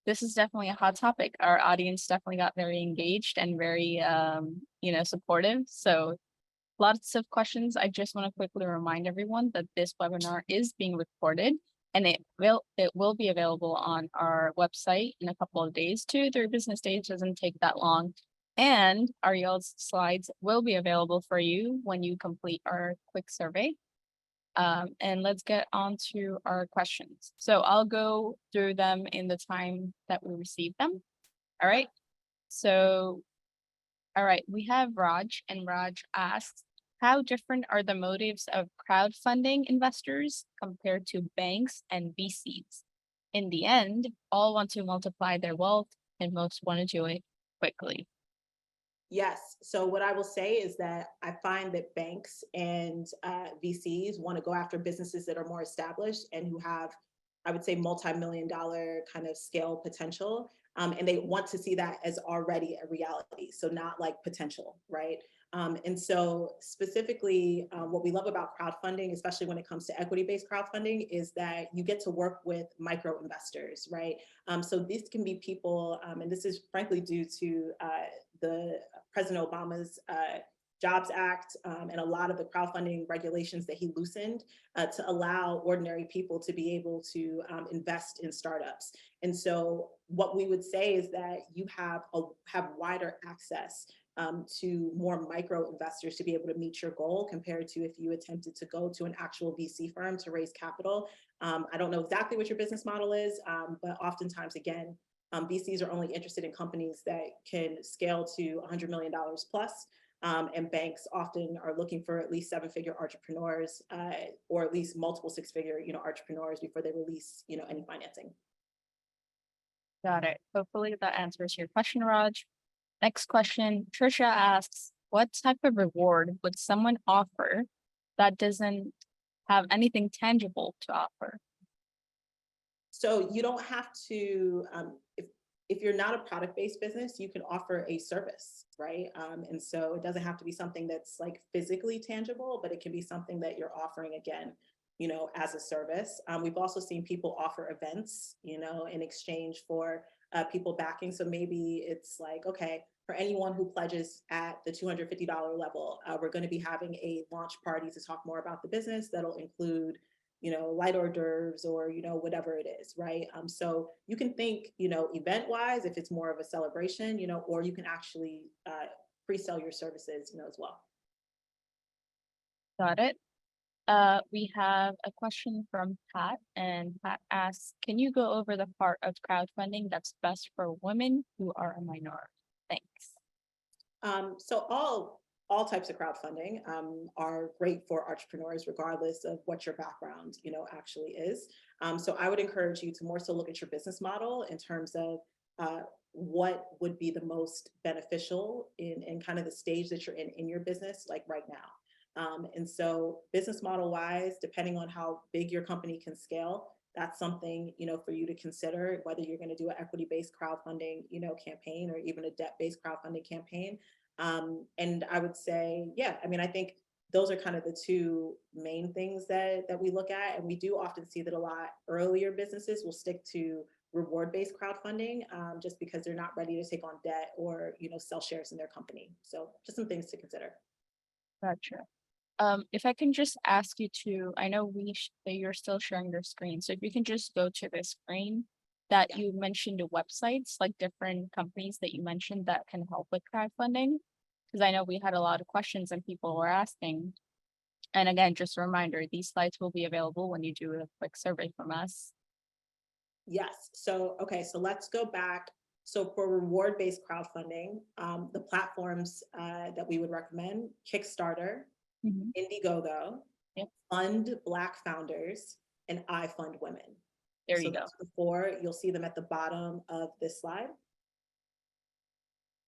this is definitely a hot topic. Our audience definitely got very engaged and very, supportive. So lots of questions. I just want to quickly remind everyone that this webinar is being recorded, and it will be available on our website in a couple of days. 2 to 3 business days doesn't take that long. And Arielle's slides will be available for you when you complete our quick survey. And let's get on to our questions. So I'll go through them in the time that we receive them. All right. So, all right, we have Raj, and Raj asks, how different are the motives of crowdfunding investors compared to banks and VCs? In the end, all want to multiply their wealth, and most want to do it quickly. Yes. So what I will say is that I find that banks and VCs want to go after businesses that are more established and who have, I would say, multi-million-dollar kind of scale potential. And they want to see that as already a reality. So not like potential, right? And so specifically, what we love about crowdfunding, especially when it comes to equity-based crowdfunding, is that you get to work with micro investors, right? So these can be people, and this is frankly due to the President Obama's Jobs Act and a lot of the crowdfunding regulations that he loosened to allow ordinary people to be able to invest in startups. And so what we would say is that you have wider access to more micro investors to be able to meet your goal compared to if you attempted to go to an actual VC firm to raise capital. I don't know exactly what your business model is, but oftentimes, again, VCs are only interested in companies that can scale to $100 million plus. And banks often are looking for at least 7-figure entrepreneurs or at least multiple 6-figure, entrepreneurs before they release, any financing. Got it. Hopefully that answers your question, Raj. Next question, Trisha asks, what type of reward would someone offer that doesn't have anything tangible to offer? So you don't have to, if you're not a product-based business, you can offer a service, right? And so it doesn't have to be something that's like physically tangible, but it can be something that you're offering again, as a service. We've also seen people offer events, in exchange for people backing. So maybe it's like, okay, for anyone who pledges at the $250 level, we're going to be having a launch party to talk more about the business that'll include light hors d'oeuvres or, whatever it is, right? So you can think, event-wise, if it's more of a celebration, or you can actually pre-sell your services, as well. Got it. We have a question from Pat, and Pat asks, can you go over the part of crowdfunding that's best for women who are a minority? Thanks. So all types of crowdfunding are great for entrepreneurs, regardless of what your background, actually is. So I would encourage you to more so look at your business model in terms of what would be the most beneficial in kind of the stage that you're in your business, like right now. And so business model wise, depending on how big your company can scale, that's something, for you to consider, whether you're going to do an equity-based crowdfunding, campaign, or even a debt-based crowdfunding campaign. And I would say, yeah, I mean, I think those are kind of the two main things that we look at. And we do often see that a lot earlier businesses will stick to reward-based crowdfunding, just because they're not ready to take on debt or, sell shares in their company. So just some things to consider. Gotcha. If I can just ask you to, I know that you're still sharing your screen. So if you can just go to the screen that Yeah. you mentioned, the websites, like different companies that you mentioned that can help with crowdfunding. Because I know we had a lot of questions and people were asking. And again, just a reminder, these slides will be available when you do a quick survey from us. Yes. So, okay. So let's go back. So for reward-based crowdfunding, the platforms that we would recommend: Kickstarter, Mhm. Indiegogo, Yep. Fund Black Founders, and I Fund Women. There So you go. those are the four. You'll see them at the bottom of this slide.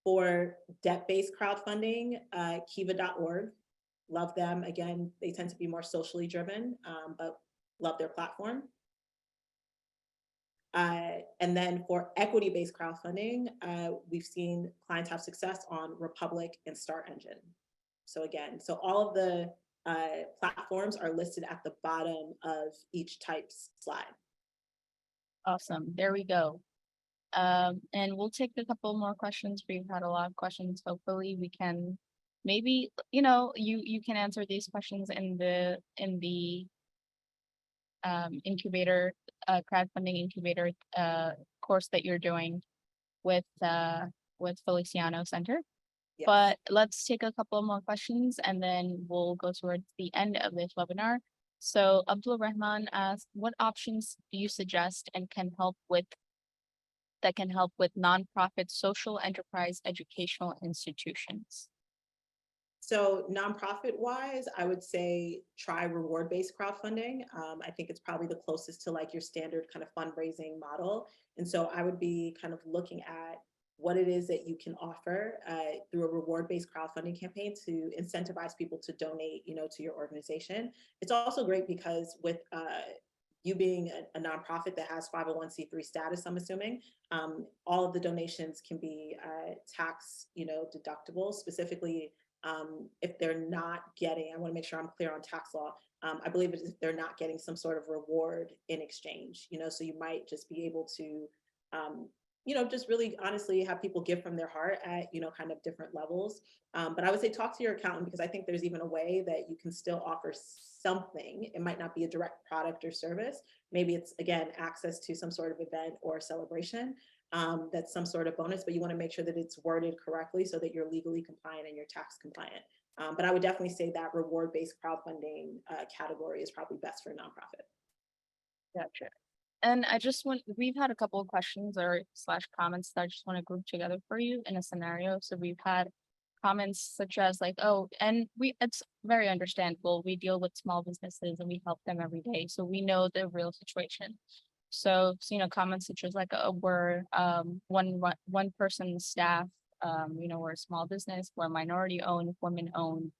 For debt-based crowdfunding, kiva.org. Love them. Again, they tend to be more socially driven, but love their platform. And then for equity-based crowdfunding, we've seen clients have success on Republic and Start Engine. So again, so all of the platforms are listed at the bottom of each type's slide. Awesome. There we go. And we'll take a couple more questions. We've had a lot of questions. Hopefully we can maybe, you can answer these questions in the incubator, crowdfunding incubator course that you're doing with Feliciano Center. Yes. But let's take a couple more questions and then we'll go towards the end of this webinar. So Abdul Rahman asked, what options do you suggest and can help with nonprofit social enterprise educational institutions? So nonprofit wise, I would say try reward-based crowdfunding. I think it's probably the closest to like your standard kind of fundraising model. And so I would be kind of looking at what it is that you can offer through a reward-based crowdfunding campaign to incentivize people to donate, to your organization. It's also great because with you being a nonprofit that has 501c3 status, I'm assuming, all of the donations can be tax, deductible. Specifically, if they're not getting, I want to make sure I'm clear on tax law. I believe it's if they're not getting some sort of reward in exchange, so you might just be able to, just really honestly have people give from their heart at, kind of different levels. But I would say talk to your accountant, because I think there's even a way that you can still offer something. It might not be a direct product or service. Maybe it's, again, access to some sort of event or celebration. That's some sort of bonus, but you want to make sure that it's worded correctly so that you're legally compliant and you're tax compliant. But I would definitely say that reward-based crowdfunding category is probably best for a nonprofit. Gotcha. And we've had a couple of questions or / comments that I just want to group together for you in a scenario. So we've had comments such as like, oh, and it's very understandable. We deal with small businesses and we help them every day. So we know the real situation. So, comments such as like, we're one person staff, we're a small business, we're minority owned, women owned,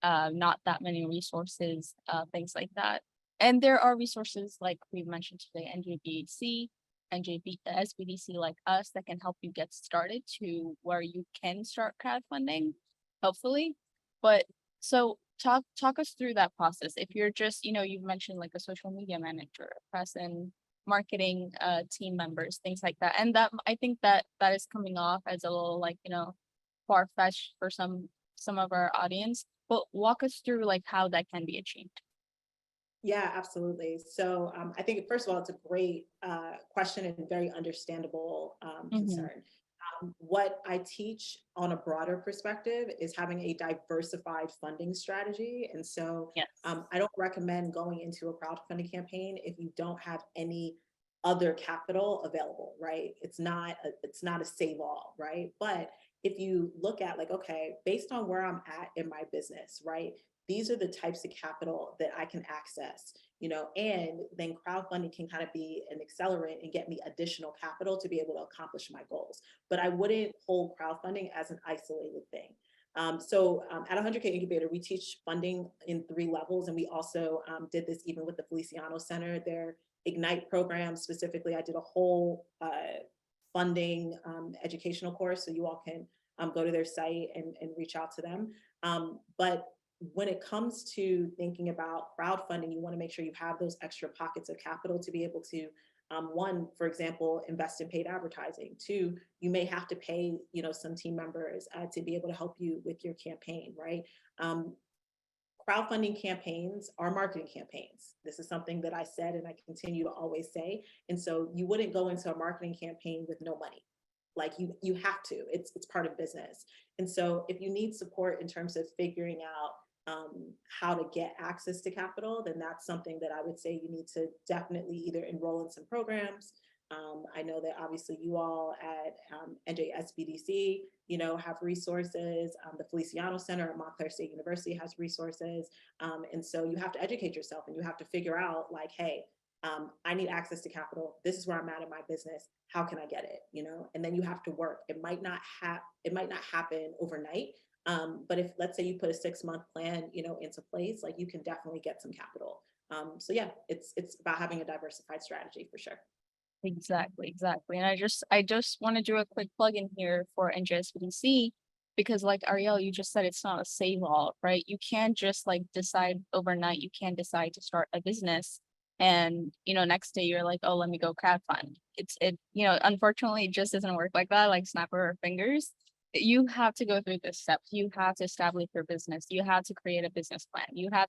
not that many resources, things like that. And there are resources like we've mentioned today, NJBDC, NJSBDC like us that can help you get started to where you can start crowdfunding, hopefully. But so talk us through that process. If you're just, you've mentioned like a social media manager, press and marketing team members, things like that. And that I think that is coming off as a little like, far-fetched for some of our audience. But walk us through like how that can be achieved. Yeah, absolutely. So I think, first of all, it's a great question and very understandable concern. What I teach on a broader perspective is having a diversified funding strategy. And so Yes. I don't recommend going into a crowdfunding campaign if you don't have any other capital available, right? It's not a save all, right? But if you look at like, okay, based on where I'm at in my business, right? These are the types of capital that I can access, and then crowdfunding can kind of be an accelerant and get me additional capital to be able to accomplish my goals. But I wouldn't hold crowdfunding as an isolated thing. At 100K Incubator, we teach funding in 3 levels. And we also did this even with the Feliciano Center, their Ignite program specifically. I did a whole funding educational course. So you all can go to their site and reach out to them. But when it comes to thinking about crowdfunding, you want to make sure you have those extra pockets of capital to be able to, one, for example, invest in paid advertising. 2, you may have to pay, some team members to be able to help you with your campaign, right? Crowdfunding campaigns are marketing campaigns. This is something that I said and I continue to always say. And so you wouldn't go into a marketing campaign with no money. Like you have to, it's part of business. And so if you need support in terms of figuring out how to get access to capital, then that's something that I would say you need to definitely either enroll in some programs. I know that obviously you all at NJSBDC, have resources. The Feliciano Center at Montclair State University has resources. And so you have to educate yourself and you have to figure out like, hey, I need access to capital. This is where I'm at in my business. How can I get it? And then you have to work. It might not happen overnight. But if, let's say you put a 6-month plan, into place, like you can definitely get some capital. So yeah, it's about having a diversified strategy for sure. Exactly. And I just want to do a quick plug in here for NJSBDC because like Arielle, you just said it's not a save all, right? You can't just like decide overnight. You can't decide to start a business and next day you're like, oh, let me go crowdfund. Unfortunately it just doesn't work like that, like snap our fingers. You have to go through the steps. You have to establish your business. You have to create a business plan. You have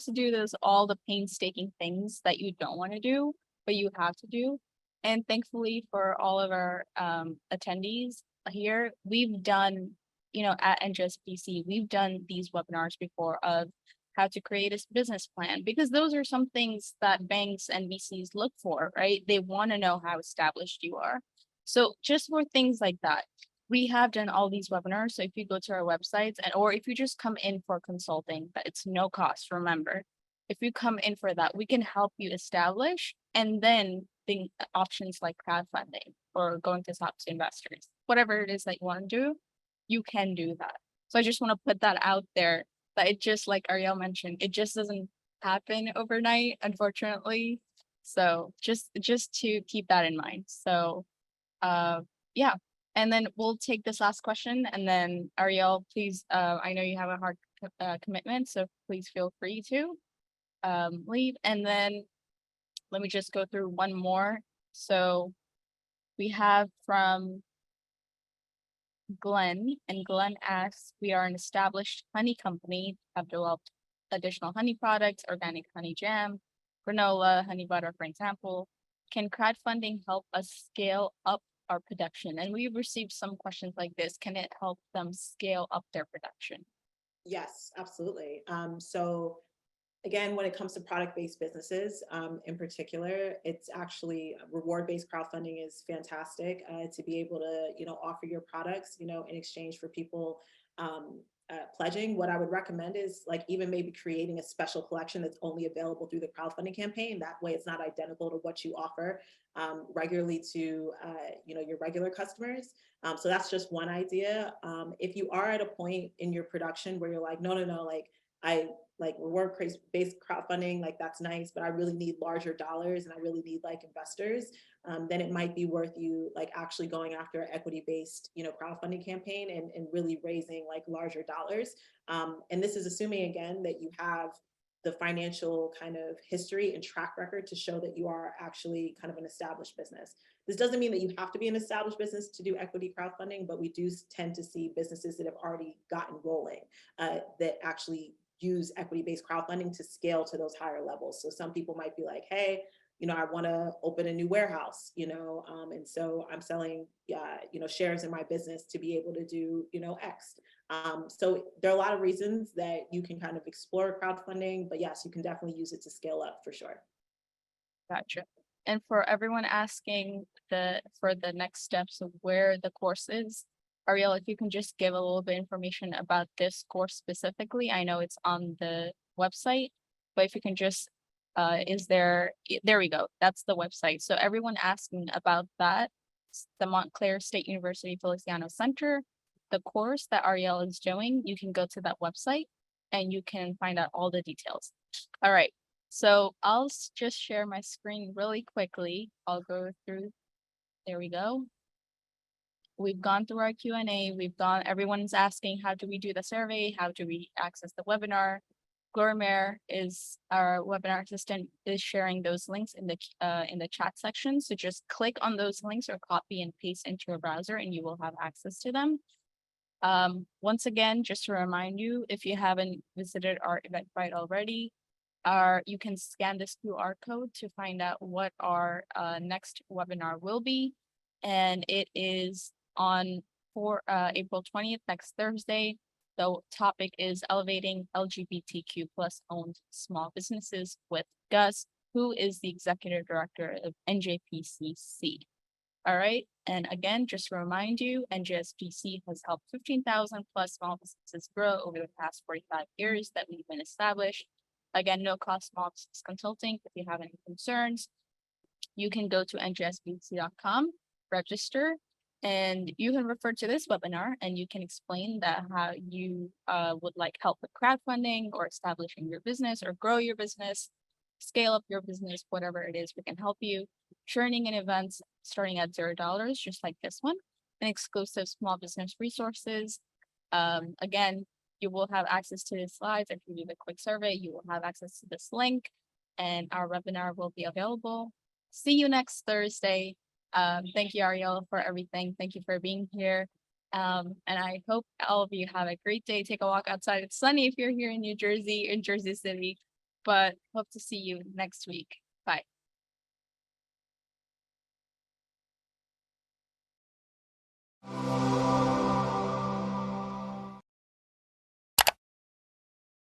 to do all the painstaking things that you don't want to do, but you have to do. And thankfully for all of our attendees here, we've done, at NJSBDC, we've done these webinars before of how to create a business plan, because those are some things that banks and VCs look for, right? They want to know how established you are. So just for things like that, we have done all these webinars. So if you go to our websites or if you just come in for consulting, but it's no cost, remember, if you come in for that, we can help you establish and then think options like crowdfunding or going to talk to investors, whatever it is that you want to do, you can do that. So I just want to put that out there, that it just, like Arielle mentioned, it just doesn't happen overnight, unfortunately. So just to keep that in mind. So yeah. And then we'll take this last question and then Arielle, please, I know you have a hard commitment, so please feel free to leave. And then let me just go through one more. So we have from Glenn, and Glenn asks, we are an established honey company, have developed additional honey products, organic honey jam, granola, honey butter, for example. Can crowdfunding help us scale up our production? And we've received some questions like this. Can it help them scale up their production? Yes, absolutely. So again, when it comes to product-based businesses, in particular, it's actually reward-based crowdfunding is fantastic to be able to, offer your products, in exchange for people pledging. What I would recommend is like even maybe creating a special collection that's only available through the crowdfunding campaign. That way, it's not identical to what you offer regularly to, your regular customers. So that's just one idea. If you are at a point in your production where you're like, no, like I like reward-based crowdfunding, like that's nice, but I really need larger dollars and I really need like investors, then it might be worth you like actually going after an equity-based, crowdfunding campaign and really raising like larger dollars. And this is assuming again that you have the financial kind of history and track record to show that you are actually kind of an established business. This doesn't mean that you have to be an established business to do equity crowdfunding, but we do tend to see businesses that have already gotten rolling that actually use equity-based crowdfunding to scale to those higher levels. So some people might be like, hey, I want to open a new warehouse, and so I'm selling, shares in my business to be able to do, X. So there are a lot of reasons that you can kind of explore crowdfunding, but yes, you can definitely use it to scale up for sure. Gotcha. And for everyone asking for the next steps of where the course is, Arielle, if you can just give a little bit information about this course specifically. I know it's on the website, but if you can just, there we go. That's the website. So everyone asking about that, the Montclair State University Feliciano Center, the course that Arielle is doing, you can go to that website and you can find out all the details. All right. So I'll just share my screen really quickly. I'll go through. There we go. We've gone through our Q&A. Everyone's asking, how do we do the survey? How do we access the webinar? Glorimer is our webinar assistant, is sharing those links in the chat section. So just click on those links or copy and paste into your browser and you will have access to them. Once again, just to remind you, if you haven't visited our Eventbrite already, you can scan this QR code to find out what our next webinar will be. And it is on April 20th, next Thursday. The topic is elevating LGBTQ+ owned small businesses with Gus, who is the executive director of NJPCC. All right. And again, just to remind you, NJSBDC has helped 15,000 plus small businesses grow over the past 45 years that we've been established. Again, no cost small business consulting. If you have any concerns, you can go to njsbdc.com, register, and you can refer to this webinar and you can explain that how you would like help with crowdfunding or establishing your business or grow your business, scale up your business, whatever it is, we can help you. Training and events starting at $0, just like this one, and exclusive small business resources. Again, you will have access to the slides. If you do the quick survey, you will have access to this link and our webinar will be available. See you next Thursday. Thank you, Arielle, for everything. Thank you for being here. And I hope all of you have a great day. Take a walk outside. It's sunny if you're here in New Jersey, in Jersey City, but hope to see you next week. Bye.